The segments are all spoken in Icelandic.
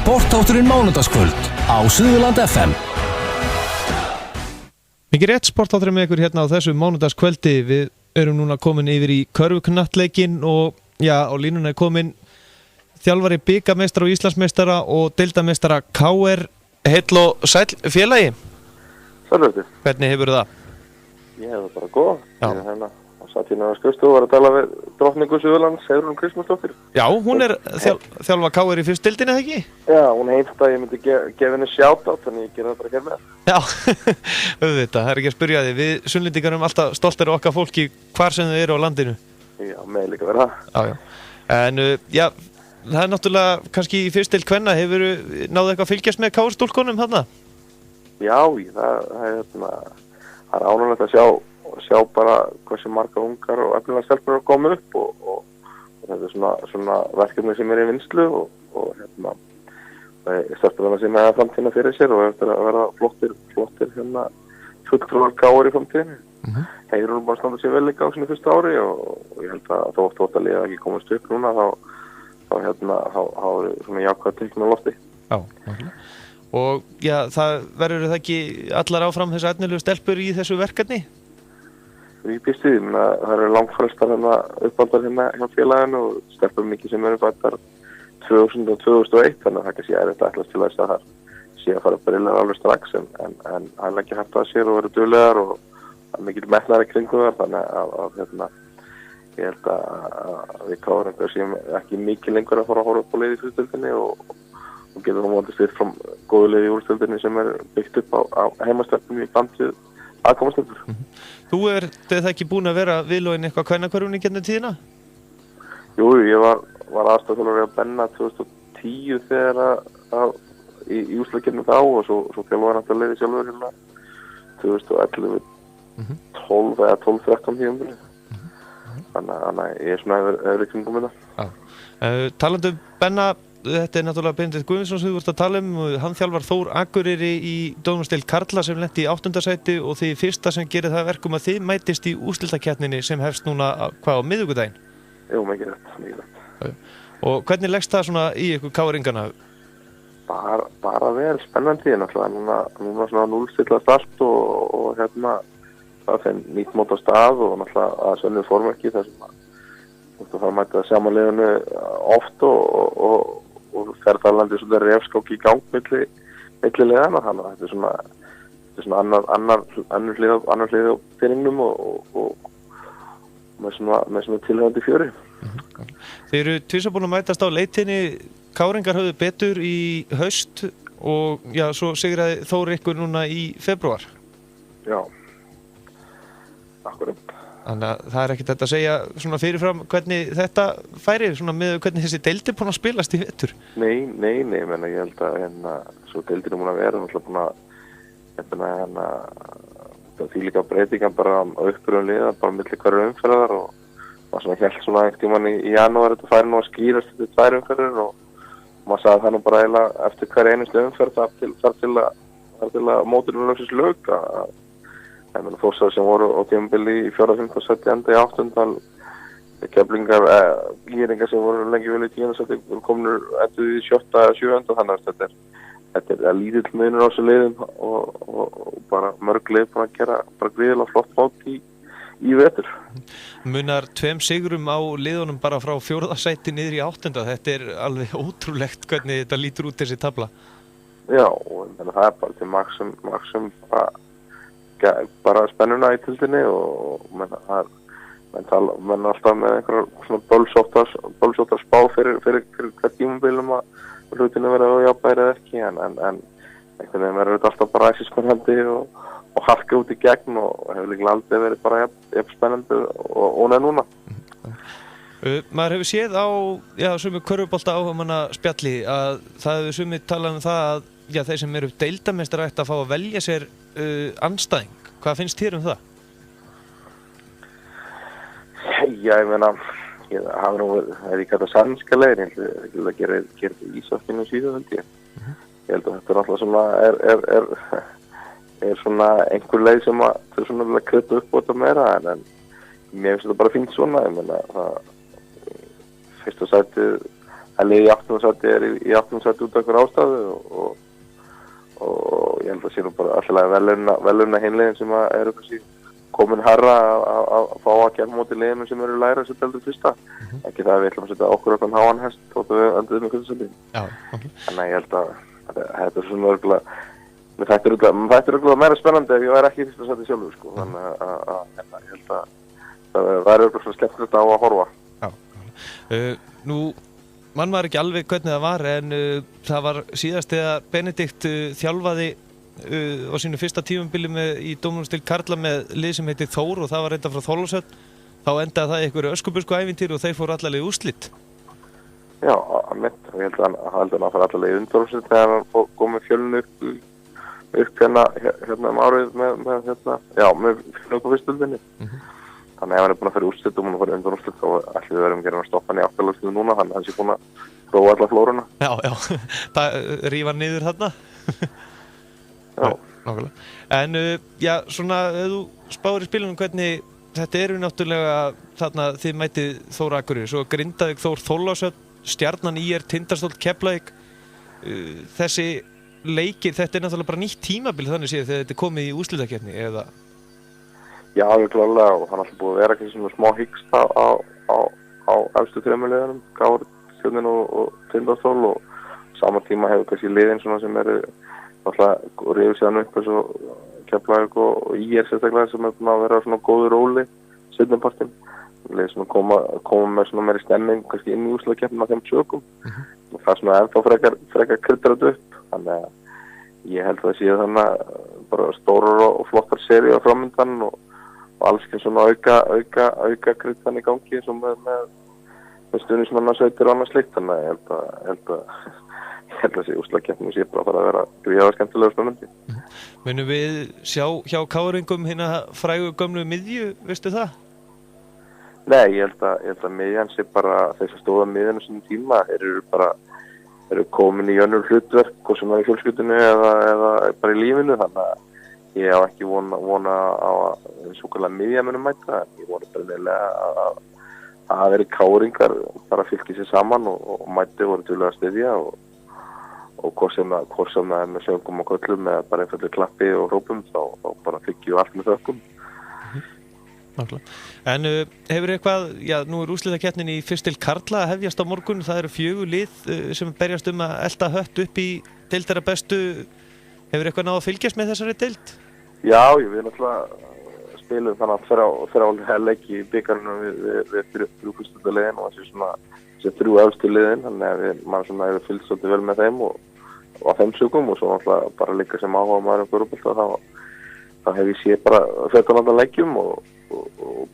Sportátturinn mánudagskvöld á Suðurland FM. Mikið rétt sportátturinn með ykkur hérna á þessu mánudagskvöldi. Við erum núna komin yfir í körfuknattleikinn og á línuna er komin þjálfari bikarmeistara og Íslandsmeistara og deildarmeistara KR. Heill og sæll félagi. Sælvöldi. Hvernig hefur það? Ég hef það bara góð. Já. Ég hérna á satt hérna á skrifstofu og var að tala við drottningu Suðurlands, Sigrún Kristmundsdóttir. Já, hún er þjálfa KR í fyrst deildinni, eða ekki? Já, hún heimst að ég myndi gefa henni shoutout, þannig ég gera það bara hér með. Já, auðvitað, það er ekki að spyrja þig. Við Sunnlendingar erum alltaf stoltir okkar fólki hvar sem þau eru á landinu. Já, með líka verið það. Já. En það er náttúrulega kannski í fyrst deild kvenna, hefur náðu eitthvað að fylgjast með KR-stúlkunum þarna? Já, það er ánægilegt að sjá bara hversu margar ungar og efnilega stelpur að koma upp og þetta er svona verkefni sem er í vinnslu og stelpurna sem hefur framtíðina fyrir sér og eftir að vera flottir fulltrúar KR í framtíðinni. Heiður hún bara standa sér vel líka á sinni fyrsta ári og ég held að þótt að liða ekki komast upp núna þá er svona jákvæð teikn á lofti. Já, náttúrulega. Og það verður það ekki allar áfram þessu efnilegu stelpur í þessu verkefni? Ég býst við, það eru langflestar uppáldar hérna hjá félaginu og stelpur mikið sem eru fættar 2000 og 2001, þannig að það kannski er þetta ætlast til þess að það sé að fara brillar alveg strax en hann ekki hægt að sér og verið duglegar og það er mikil metnaðar í kringu þar, þannig að ég held að við káum einhver sem ekki mikið lengur að fara að horfa upp á liði í fyrstöldinni og getur þá mótist við frá góðu liði í úrstöldinni sem er byggt upp á heimastöldinni í framtíð aðkomastöldur. Þú það ekki búin að vera viðlógin eitthvað kvennakörfunni gennum tíðina? Jú, ég var aðstofþjálfari að Benna 2010 þegar í úrslagkefnum þá og svo þjálfaði náttúrulega liði sjálfur hérna 2011 12 eða 12-13 tímabili. Þannig að ég er svona hefur í kringum þetta. Talandi Benna, þetta er náttúrulega Benedikt Guðmundsson sem þú vart að tala hann þjálfar Þór Akureyri í dómsdeild karla sem lenti í 8. sæti og þið fyrsta sem gerir það verkum að þið mætist í úrslitakeppninni sem hefst núna á miðvikudaginn. Jú, mikið rétt. Og hvernig leggst það svona í ykkur KR-ingana? Bara vel spennandi náttúrulega núna svona núllstilla start og það er nýtt mót á stað og náttúrulega að sönnu formverki þar sem það mæta samanleginu oft og fer það landi svona refskák í gang milli liðana, þannig að þetta er svona annar hlið á fyrringnum og með svona tilhörandi fjöri. Þeir eru tvisvar búin að mætast á leitinni, KR-ingar höfðu betur í haust og svo sigraði Þór ykkur núna í febrúar. Já, akkurat. Þannig að það er ekkert þetta að segja svona fyrirfram hvernig þetta færir, svona með hvernig þessi deildi búin að spilast í vetur. Nei, menna ég held að svo deildin búin að vera náttúrulega búin að því líka breytingan bara á uppbyrjum liða, bara milli hverju umferðar og maður svona hélt svona einhvern tímann í janúar þetta færi nú að skýrast þetta 2 umferðir og maður sagði það nú bara eiginlega eftir hverju einustu umferð þar til að móturinn lögsins lög að Þórsar sem voru á tímabili í 4., 5. og 7. enda í 8. Keflingar, Gýringar sem voru lengi vel í 10. seti komnir endur í 7. eða 7. þannig að þetta er lítill munur á þessu liðum og bara mörg lið búin að gera bara gríðilega flott mót í vetur. Munar 2 sigrum á liðunum bara frá 4. sæti niður í 8. Þetta er alveg ótrúlegt hvernig þetta lítur út þessi tabla. Já, og það er bara til maksum bara spennuna í tildinni og menn alltaf með einhverjar svona bölsóttar spá fyrir hvert tímabilum að hlutinu verða á jafnvægi eða ekki en einhvern veginn verður þetta alltaf bara æsispennandi og harka út í gegn og hefur líka aldrei verið bara jafn spennandi og neð núna. Maður hefur séð á sumi körfubolta áhugamanna spjalli að það hefur sumi talað það að þeir sem eru deildarmeistarar ættu að fá að velja sér andstæðing. Hvað finnst þér það? Ég meina, það er ekki þetta sannska leiðin, ég held að gera íshokkinu síðan held ég. Ég held að þetta er alltaf svona er svona einhver leið sem að þau svona vilja krydda upp á þetta meira en mér finnst þetta bara fínt svona, ég meina það fyrsta sætið að liði í 8. sæti í 8. sæti út af einhver ástæðu og ég held að sé nú bara alltaf veluna hinliðin sem eru kannski komin herra að fá að kemja móti liðinu sem eru læra sem heldur fyrsta. Ekki það að við ætlum að setja okkur okkur háan hest þóttu við önduðum í kvöldsæti. Þannig að ég held að þetta er svona örgulega, þetta er örgulega meira spennandi ef ég væri ekki í fyrsta sæti sjálfur, sko. Þannig að ég held að það væri örgulega svona skemmtilegt á að horfa. Nú mann var ekki alveg hvernig það var en það var síðast þegar Benedikt þjálfaði á sínu fyrsta tímabili í dómnumstil karla með lið sem heitir Þór og það var reynda frá Þorlákshöfn. Þá endaði það í einhverju öskubusku ævintýri og þeir fóru allalega í úrslit. Já, mitt. Ég held að hann fór allalega í undanúrslit þegar hann kom með Fjölni upp hérna árið með Fjölni upp á fyrstöldinni. Þannig að ef hann búinn að fara í úrslit og múinn að fara í undanúrslit þá ætlum við verðum að stoppa hann í afturlöfslu núna, þannig að hann sé búinn að prófa alla flóruna. Já, það rífa niður þarna. Já, nákvæmlega. En svona, ef þú spáir í spilunum hvernig þetta eru náttúrulega þarna þið mætið Þór Akureyri, svo Grindavík, Þór Þorlákshöfn, Stjarnan, ÍR, Tindastóll, Keflavík. Þessi leikir, þetta er náttúrulega bara nýtt tímabil þannig séð þegar þetta er komið í úrslitakeppni, eða? Já, alveg klárlega og hann alltaf búið að vera ekki svona smá hyggst á efstu þremmuleiðunum, Káur, Stjarnan og Tindastóll og sama tíma hefur kannski liðin svona sem eru alltaf rifið síðan upp eins og Keflavík og ÍR sérstaklega sem er búin að vera svona góður róli seinnipartinn. Leið svona koma með svona meiri stemming kannski inn í úrslitakeppnina þeim tökum. Og það er svona ennþá frekar kryddar þetta upp. Þannig að ég held að það sé þannig bara stórar og flottar seríur framöndan og alls ekki svona auka kryddan í gangi eins og með stuðningsmannasveitir og annað slíkt. Þannig að ég held að þessi úrslitakeppni sé bara að fara að vera gríðarlega skemmtilega og spennandi. Munum við sjá hjá Káringum hina frægu gömlu miðju, veistu það? Nei, ég held að miðjan sé bara þeir sem stóða miðjan á sínum tíma eru komin í önnur hlutverk og sem er í fjölskyldunni eða bara í lífinu, þannig að ég á ekki vona á að svokallaða miðja munum mæta, en ég vona bara neilega að veri Káringar bara fylki sér saman og mæti voru til að styðja og hvort sem það er með söngum og köllum eða bara einfallega klappi og hrópum þá bara fylgjum allt með þökkum. En hefur eitthvað, nú er úrslitakeppnin í fyrstil karla að hefjast á morgun, það eru 4 lið sem berjast að elta hött upp í deildara bestu, hefur eitthvað náð að fylgjast með þessari deild? Já, við náttúrulega spilum þannig að þrjá leiki í bikarnum við 3 fyrstu liðin og þessi 3 efstu liðin, þannig að maður svona hefur fylgst svolítið vel með þeim og á þeim sögum og svo náttúrulega bara líka sem áhuga maður um fótbolta þá hef ég séð bara 14 leikjum og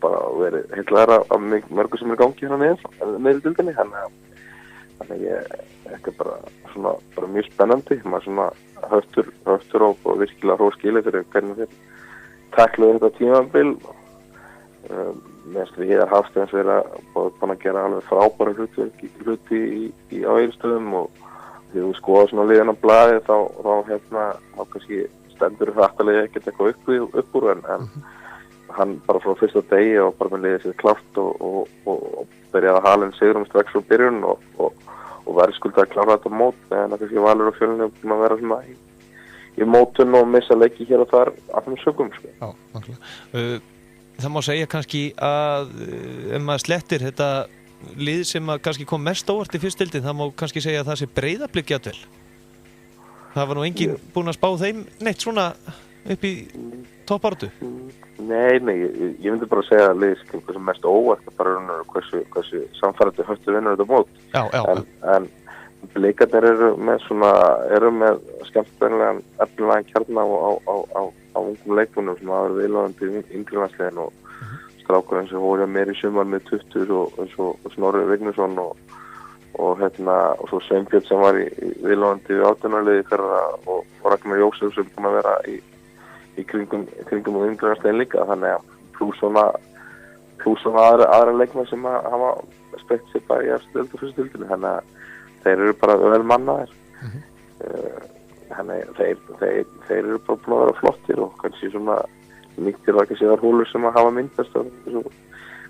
bara verið heitlaðar af mörgu sem er gangi hérna niður í dildinni, þannig þetta er bara mjög spennandi, maður svona höftur og virkilega hróskili fyrir hvernig þeir takluðu þetta tímabil. Meðan við hér Hafsteins vera búin að gera alveg frábæra hluti á Egilsstöðum og þegar við skoðum svona liðin á blaði þá kannski stendur hrættalega ekkert eitthvað upp úr en hann bara frá fyrsta degi og bara með liðið sér klárt og byrjaði að hala sigurum strax frá byrjun og verið skuldað að klára þetta mót en það kannski Valur og Fjölnir búin að vera svona í mótun og missa leiki hér og þar af þeim sögum. Já, nákvæmlega. Það má segja kannski að maður slettir þetta lið sem kannski kom mest óvart í fyrstildin, það má kannski segja að það sé Breiðablik jafnvel. Það var nú enginn búinn að spá þeim neitt svona upp í toppbaráttu. Nei, ég myndi bara segja að liðið sem mest óvart að bara hversu samfærandi höftu vinnur þetta mót. En blikarnir eru með skemmtilegan efnilegan kjarna á ungum leikmönnum sem hafa verið viðlóðandi í yngrilandsliðin og strákur eins og voru meir í sumar með 20 og Snorri Vignisson og svo Sveinbjörn sem var í viðlóðandi við 18-liði fyrra og Ragnar Jósef sem búin að vera í kringum og yngrilandsliðin líka, þannig að plús svona aðra leikmenn sem hafa spekt sér bara í eftir og fyrstu dildinni, þannig að þeir eru bara vel mannaðir. Þannig þeir eru bara búin að vera flottir og kannski svona nýttir það kannski þar hólur sem að hafa myndast og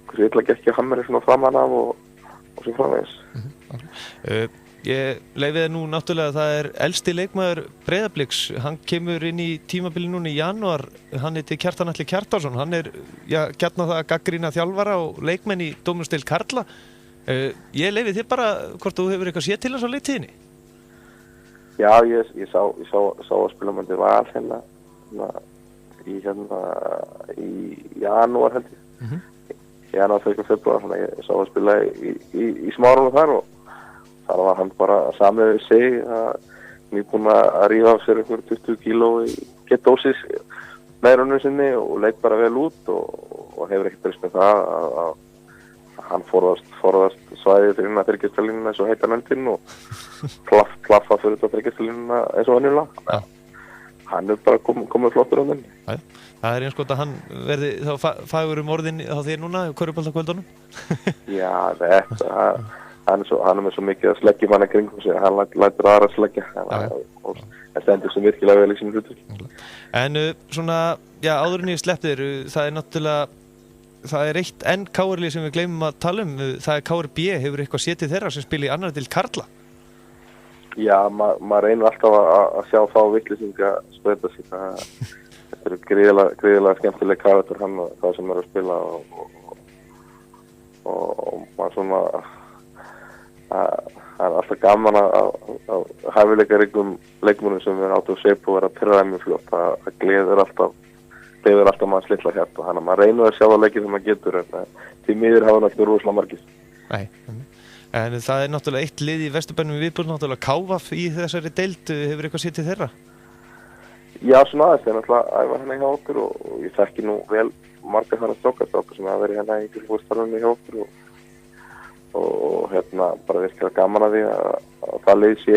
hversu illa gekk að Hamri svona framan af og og svo framvegis. Ég leifiði nú náttúrulega að það er elsti leikmaður Breiðabliks, hann kemur inn í tímabili núna í janúar, hann heitir Kjartan Atli Kjartansson, hann er gjarnan það að gagnrýna þjálfara og leikmenn í dómsdeild karla. Ég leifi þér bara hvort þú hefur eitthvað séð til þess á leiktíðinni? Já, ég sá að spilamöndi Val í janúar held ég. Janúar, februar, þannig að ég sá að spila í Smárunum þar og þar var hann bara samið við sig að nýbúinn að rífa af sér einhver 20 kíló í kettósis meðrunum sinni og leik bara vel út og hefur ekkert breyst með það að hann forðast svæðið fyrir innan þryggjarstælínuna eins og heita nefndin og klaffa fyrir þetta þryggjarstælínuna eins og venjulega. Hann er bara komið flottur á þenni. Það er eins gott að hann verði þá fagur orðin á þér núna í körfuboltakvöldunum? Já, hann er með svo mikið að sleggja manna kringum sig, hann lætur aðra sleggja og það stendur sem virkilega vel í sínu hlutverki. En svona, já, áður en ég sleppti þér, það er náttúrulega, það er eitt enn KR-lið sem við gleymum að tala það er KRB, hefur eitthvað séð til þeirra sem spila í annar deild karla? Já, maður reynir alltaf að sjá þá vitleysinga spreyta sig, þetta eru gríðilega skemmtileg karakter hann og það sem er að spila og maður svona það er alltaf gaman að hæfileikaríkum leikmönnum sem við áttu að sepa og vera pirraðið mjög fljótt. Það gleður alltaf maður slitla hjarta, þannig að maður reynir að sjá það leikið sem maður getur en því miður hafa náttúrulega rosalega margir. Nei, en það er náttúrulega eitt lið í Vesturbænum viðbúr, náttúrulega KVF í þessari deild, hefur eitthvað séð til þeirra? Já, svona aðeins, ég er náttúrulega að æfa hérna hjá okkur og ég þekki nú vel marga þarna strákar sem hafa verið hérna í fylgfórstarfunni hjá okkur og bara virkilega gaman að því að það leið sé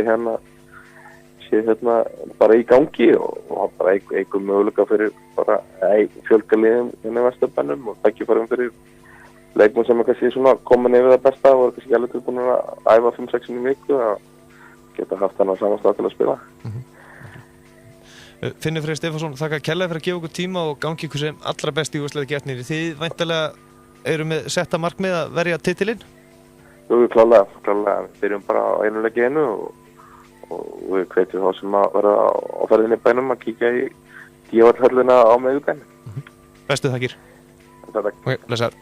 hérna bara í gangi og bara eigur möguleika fyrir bara fjölga liðum hérna í Vesturbænum og tækifærum fyrir leikmenn sem er kannski svona komin yfir það besta og er kannski alveg tilbúin að æfa 5-6 í viku að geta haft hann á sama stað til að spila. Finnur Freyr Stefánsson, þakka kærlega fyrir að gefa okkur tíma og gangi ykkur sem allra best í úrslitakeppninni. Þið væntanlega eru með setta markmið að verja titilinn? Jú, klálega. Við byrjum bara á einu leik í einu og við hvetjum þá sem að vera á ferðinni bænum að kíkja í Dívarhöllina á miðvikudaginn. Bestu þakkir. Takk. Ok, blessaður.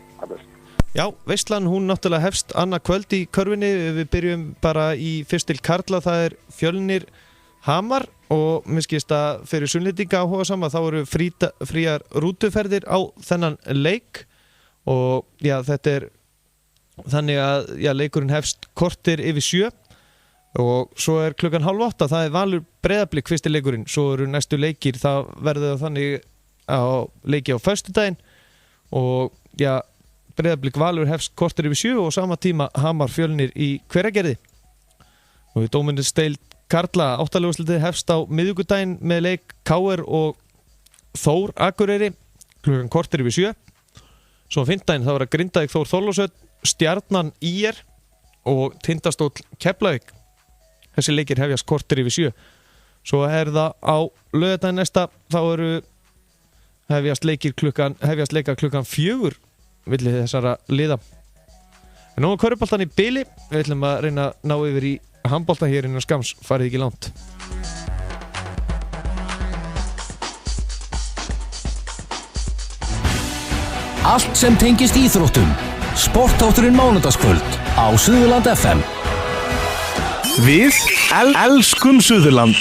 Já, veislan hún náttúrulega hefst annað kvöld í körfunni. Við byrjum bara í fyrst til karla, það er Fjölnir Hamar og mér skilst að fyrir sunnlendinga áhuga sama þá eru fríar rútuferðir á þennan leik og já, þetta er þannig að já, leikurinn hefst kortir yfir 7 og svo er klukkan 7:30, það er Valur Breiðablik fyrsti leikurinn, svo eru næstu leikir, það verður þannig á leiki á föstudaginn og já, Breiðablik Valur hefst kortir yfir 7 og sama tíma Hamar Fjölnir í Hveragerði og í dómsdeild karla 8. úrslitið hefst á miðvikudaginn með leik KR og Þór Akureyri klukkan kortir yfir 7. Svo á fimmtudaginn það var að Grindavík Þór Þorlákshöfn, Stjarnan ÍR og Tindastóll Keflavík. Þessi leikir hefjast kortir yfir 7. Svo er það á laugardaginn næsta, þá eru hefjast leika klukkan 4 milli þessara liða. En nú er körfuboltan í bili, við ætlum að reyna að ná yfir í handbolta hér innan skams, farið ekki langt. Allt sem tengist íþróttum. Sportátturinn mánudagskvöld á Suðurland FM. Við elskum Suðurland.